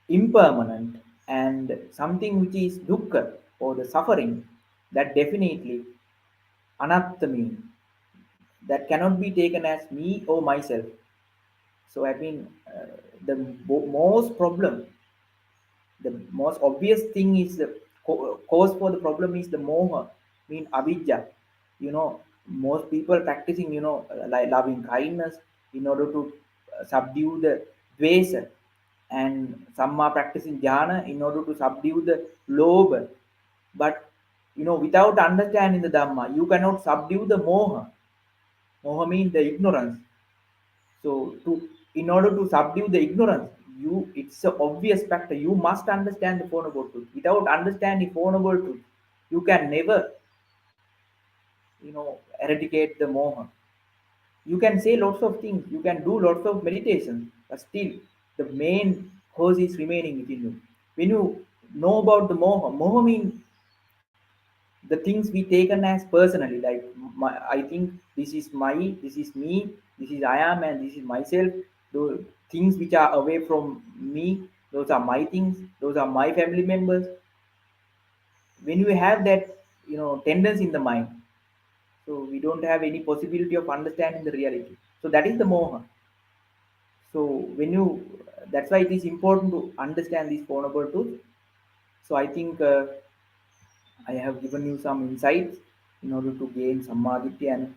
impermanent, and something which is dukkha or the suffering, that definitely anatta mean, that cannot be taken as me or myself. So I mean, the most problem, the most obvious thing is the cause for the problem is the moha, mean avidya. Most people practicing like loving kindness in order to subdue the dvesa, and some are practicing jhana in order to subdue the lobha. But without understanding the dhamma, you cannot subdue the moha. Moha means the ignorance. So in order to subdue the ignorance, it's an obvious factor. You must understand the Four Noble Truth. Without understanding Four Noble Truth, you can never, eradicate the moha. You can say lots of things, you can do lots of meditations, but still the main cause is remaining within you. When you know about the moha, moha means the things we taken as personally, like I think this is me, this is I am, and this is myself. The things which are away from me, those are my things, those are my family members. When you have that, tendency in the mind, so we don't have any possibility of understanding the reality. So that is the moha. So when you, that's why it is important to understand these four noble truths. So I think I have given you some insights in order to gain samadhi. And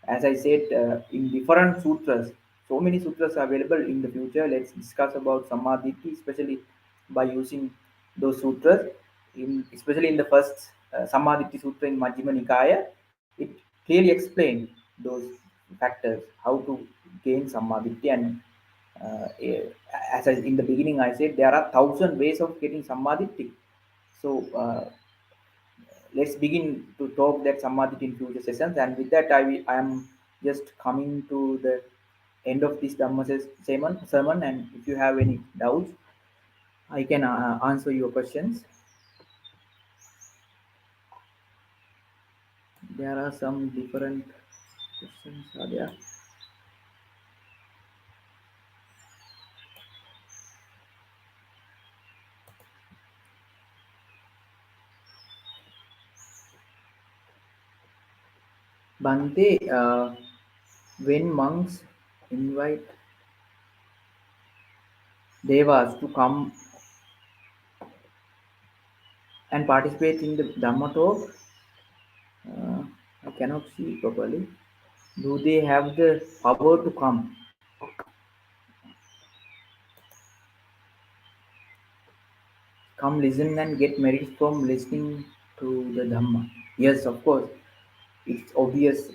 as I said, in different sutras, so many sutras are available in the future. Let's discuss about samadhi, especially by using those sutras. Especially in the first Samadhi Sutra in Majjhima Nikaya, it clearly explains those factors, how to gain samadhi. And eh, as in the beginning I said, there are thousand ways of getting samadhi. So let's begin to talk that samadhi in future sessions. And with that, I am just coming to the end of this Dhamma sermon. And if you have any doubts, I can answer your questions. There are some different questions are there. Bhante, when monks invite devas to come and participate in the Dhamma talk, uh, I cannot see properly. Do they have the power to come listen and get merit from listening to the Dhamma? Yes, of course. It's obvious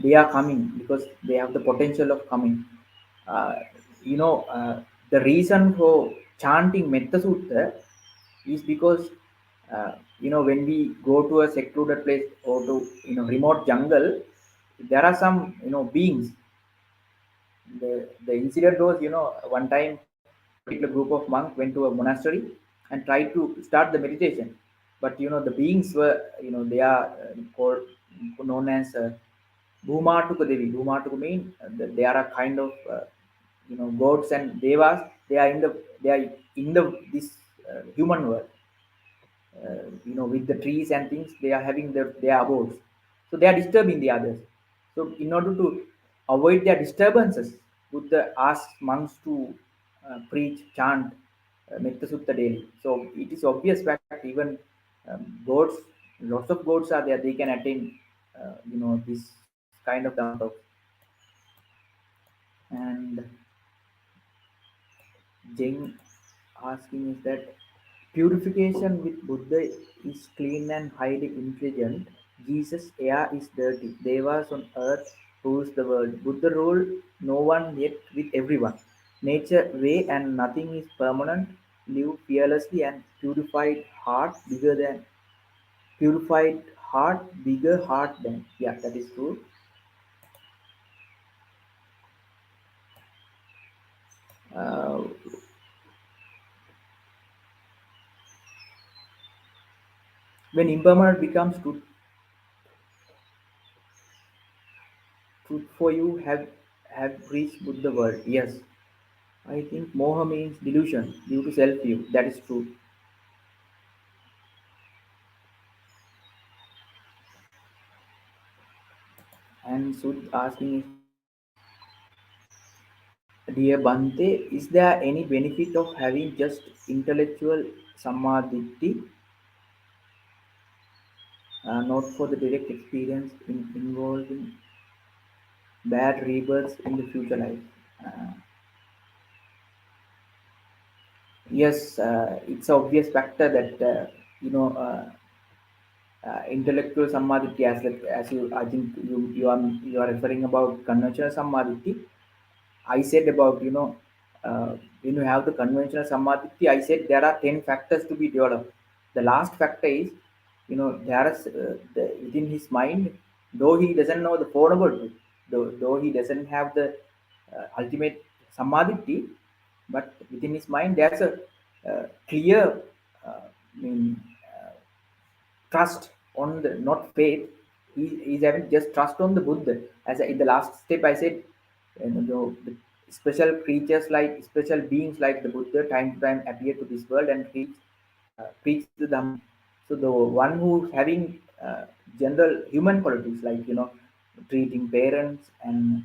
they are coming because they have the potential of coming. Uh, you know, the reason for chanting Metta Sutta is because when we go to a secluded place or to remote jungle, there are some beings. The incident was, one time a particular group of monks went to a monastery and tried to start the meditation. But the beings were, they are called, known as Bhumatuka Devi. Bhumatuka mean they are a kind of gods and devas. They are in the this human world, with the trees and things. They are having their abodes, so they are disturbing the others. So in order to avoid their disturbances, Buddha asks monks to preach, chant Metta Sutta daily. So it is obvious fact, even gods, lots of gods are there, they can attain this kind of dhamma talk. And Jing asking is that purification with Buddha is clean and highly intelligent. Jesus' air is dirty. Devas on earth rules the world. Buddha rule no one yet with everyone. Nature way and nothing is permanent. Live fearlessly and purified heart bigger heart than. Yeah, that is true. Uh, when impermanent becomes truth for you, have reached Buddha world. Yes, I think moha means delusion due to self view. That is true. And Sud asking, dear Bante, is there any benefit of having just intellectual samadhi, not for the direct experience involving bad rebirths in the future life? Uh, yes, it's an obvious factor that you know. intellectual samadhi, as you, I think you are referring about conventional samadhi. I said about, when you have the conventional samadhi, I said there are 10 factors to be developed. The last factor is, there is within his mind, though he doesn't know the four noble truth, though he doesn't have the ultimate samadhi, but within his mind there's a clear, I mean, trust on the, not faith. He's having just trust on the Buddha. As in the last step, I said, you know, Special creatures like special beings like the Buddha time to time appear to this world and preach the Dhamma. So the one who's having general human qualities like treating parents and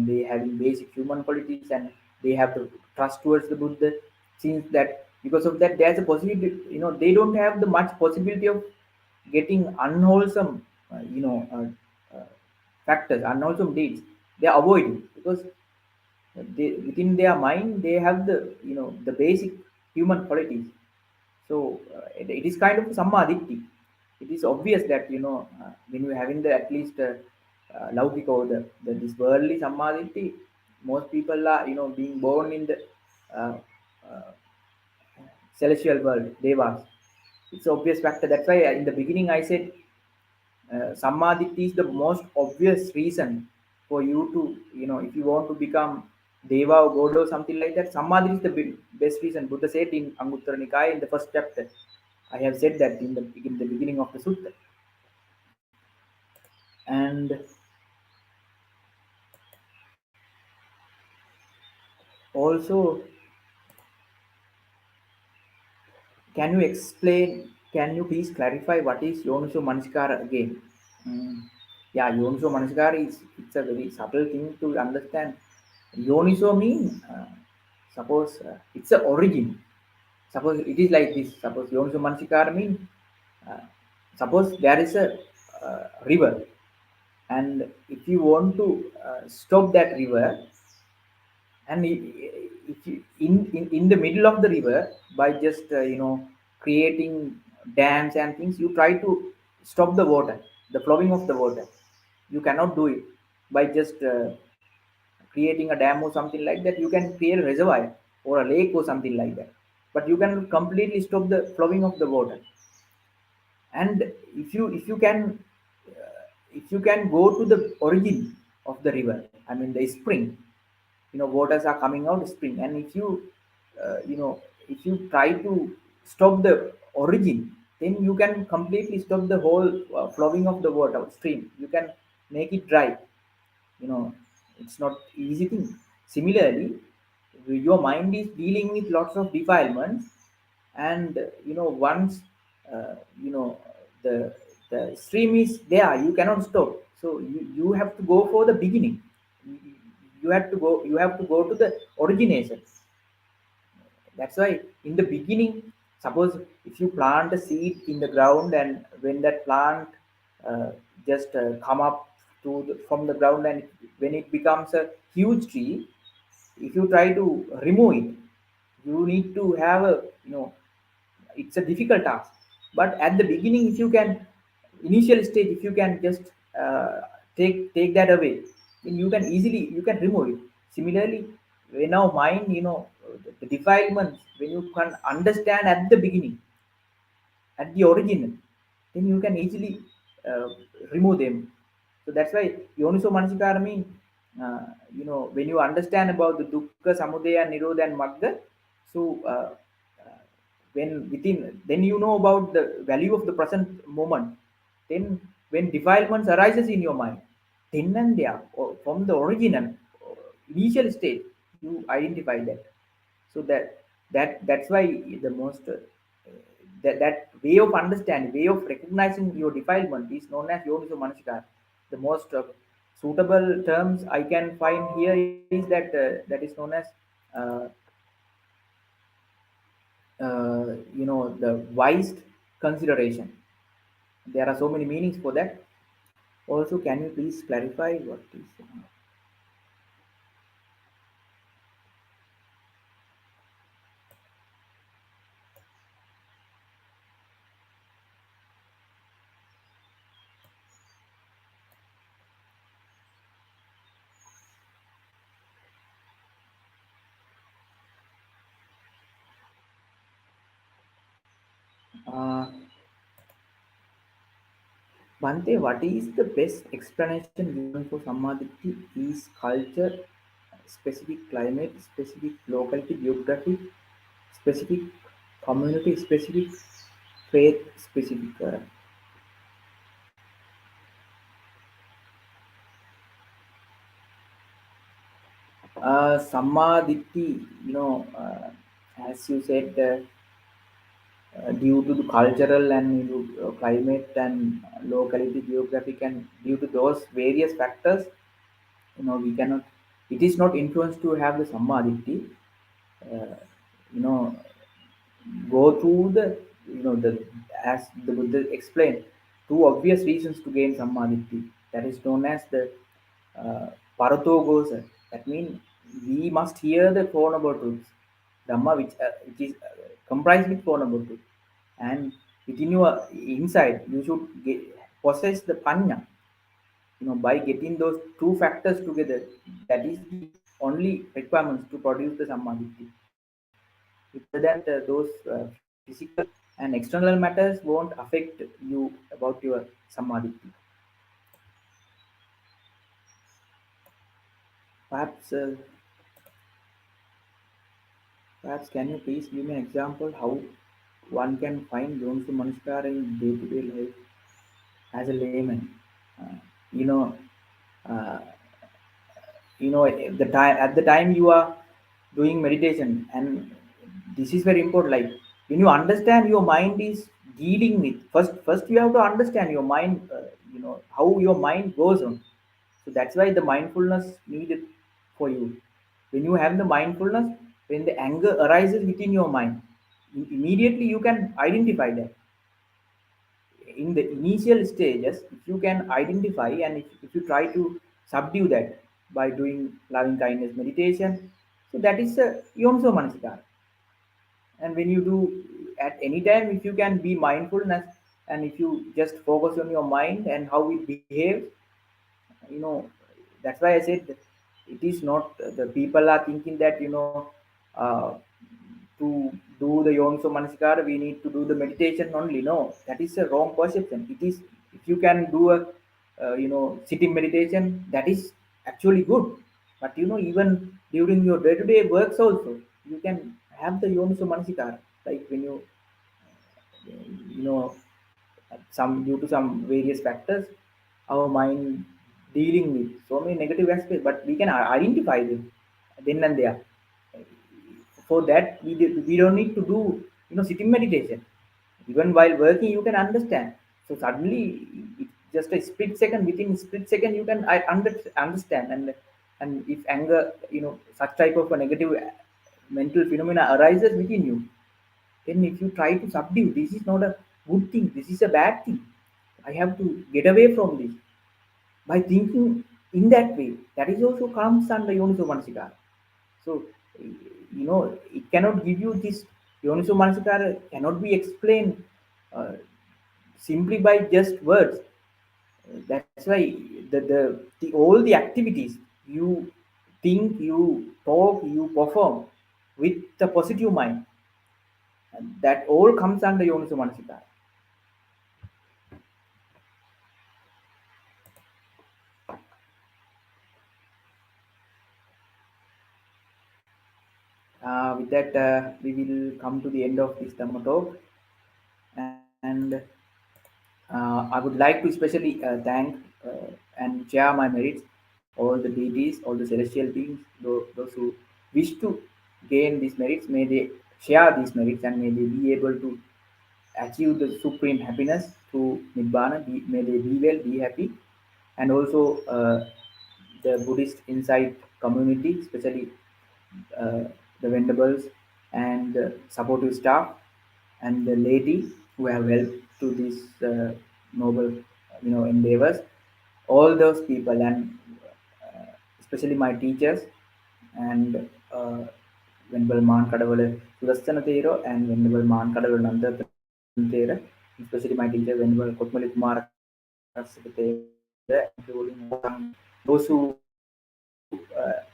they having basic human qualities and they have the trust towards the Buddha. Since that because of that there's a possibility they don't have the much possibility of getting unwholesome uh, factors, unwholesome deeds. They are avoiding because within their mind they have the the basic human qualities. So it is kind of Samma Ditti. It is obvious that when you're having the at least Laukika or this worldly Samma Ditti, most people are being born in the uh, uh, celestial world, devas. It's obvious factor. That's why in the beginning I said Samadhi is the most obvious reason for you to, if you want to become Deva or God or something like that, Samadhi is the best reason. Buddha said in Anguttara Nikaya in the first chapter. I have said that in the beginning of the sutta. And also, can you explain, can you please clarify what is Yonisho Manskara again? Mm, yeah, Yonisho Manskara is it's a very subtle thing to understand. Yoniso mean suppose it's a origin. Suppose it is like this. Suppose Yoniso Mansikar mean uh, suppose there is a river, and if you want to stop that river, and if you, in the middle of the river by just creating dams and things, you try to stop the water, the flowing of the water. You cannot do it by just creating a dam or something like that. You can create a reservoir or a lake or something like that, but you can completely stop the flowing of the water. And if you can go to the origin of the river, I mean the spring, waters are coming out spring, and if you uh, you know if you try to stop the origin, then you can completely stop the whole flowing of the water stream. You can make it dry. you know it's not easy thing. Similarly, your mind is dealing with lots of defilements, and once uh, you know the the stream is there, you cannot stop. So you have to go for the beginning. you you have to go to the origination. That's why in the beginning, suppose if you plant a seed in the ground, and when that plant just come up from the ground, and when it becomes a huge tree, if you try to remove it, you need to have a it's a difficult task. But at the beginning, if you can initial stage, if you can just uh, take that away, then you can remove it. Similarly, when our mind, the defilements, when you can understand at the beginning, at the origin, then you can easily uh, remove them. So that's why Yoniso Manasikara mean, when you understand about the Dukkha, Samudaya, Nirodha, and Magga, so when within, then you know about the value of the present moment. Then when defilements arises in your mind, then and there, or from the original initial state, you identify that. So that's why the most that way of understanding, way of recognizing your defilement is known as Yoniso Manasikara. The most suitable terms I can find here is that is known as uh, the wise consideration. There are so many meanings for that. Also, can you please clarify what is? Bhante, what is the best explanation given for Samadhi? Is culture, specific climate, specific locality, geography, specific community, specific faith, specific. Samma Ditti, as you said, due to the cultural and climate and locality, geographic, and due to those various factors, we cannot. It is not influenced to have the Samma Ditti. Uh, you know, go through the the as the Buddha explained, two obvious reasons to gain Sammaditi. That is known as the uh, Parato Gosa. That means we must hear the Four Noble Truths, Dhamma, which is comprised with Four Noble Truths, and within your inside you should possess the Panya. By getting those two factors together, that is the only requirements to produce the Sammaditi. Other than those physical and external matters won't affect you about your samadhi. Perhaps, perhaps can you please give me an example how one can find Yonsu Manskara in day-to-day life as a layman? Uh, you know, uh, at the time you are doing meditation, and this is very important. Like when you understand your mind is dealing with first you have to understand your mind. How your mind goes on. So that's why the mindfulness needed for you. When you have the mindfulness, when the anger arises within your mind, immediately you can identify that. In the initial stages, if you can identify and if you try to subdue that by doing loving kindness meditation, so that is a yomso manasikara. And when you do at any time, if you can be mindfulness and if you just focus on your mind and how it behaves, you know that's why I said that it is not the people are thinking that uh, to do the yomso manasikara we need to do the meditation only. No, that is a wrong perception. It is, if you can do a sitting meditation, that is actually good. But even during your day-to-day works also, you can have the yomso manasikara. Like when you know some due to some various factors, our mind dealing with so many negative aspects, but we can identify them then and there. For that we don't need to do sitting meditation. Even while working you can understand. So suddenly it's just a split second, within split second you can understand. And if anger, such type of a negative mental phenomena arises within you, then if you try to subdue, this is not a good thing, this is a bad thing, I have to get away from this. By thinking in that way, that is also comes under Yoniso Manasikara. So, it cannot give you this. Yoniso Manasikara cannot be explained uh, simply by just words. That's why the all the activities you think, you talk, you perform with the positive mind, and that all comes under Yoniso Manasikara. With that, we will come to the end of this Dhamma talk, and I would like to especially thank and share my merits, all the deities, all the celestial beings, those who wish to gain these merits. May they share these merits and may they be able to achieve the supreme happiness through Nibbana. May they be well, be happy, and also the Buddhist Insight community, especially uh, the venerables and supportive staff and the lady who have helped to these noble endeavors. All those people and especially my teachers and Venerable Man Kadavale Sudastana Thero and Venerable Man Kadavale Nanda Thera, especially my teacher Venerable Kotmali Kumar Thera, including those who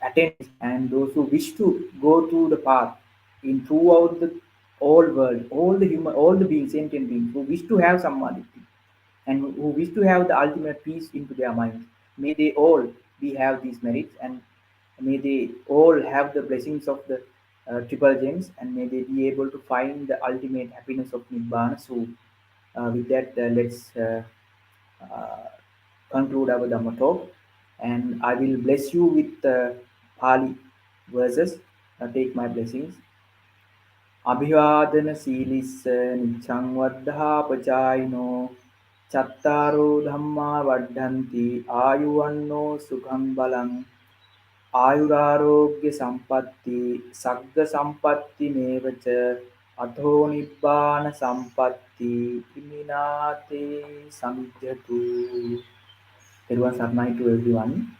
attend and those who wish to go through the path in throughout the all world, all the beings, sentient beings who wish to have samadhi and who wish to have the ultimate peace into their minds. May they all be have these merits, and may they all have the blessings of the triple gems, and may they be able to find the ultimate happiness of Nibbana. So, with that, let's uh, conclude our Dhamma talk, and I will bless you with Pali. verses. Take my blessings. अभिवादन शीलिस्य निच्छं वर्धापचायिनो चत्तारो धम्मा वर्धन्ति आयुवन्नो सुखं बलं आयुरारोग्य संपत्ति सग्ग संपत्ति मेव च अथो निब्बान संपत्ति इमिनाते समिध्यतु. It was Sarnai to everyone.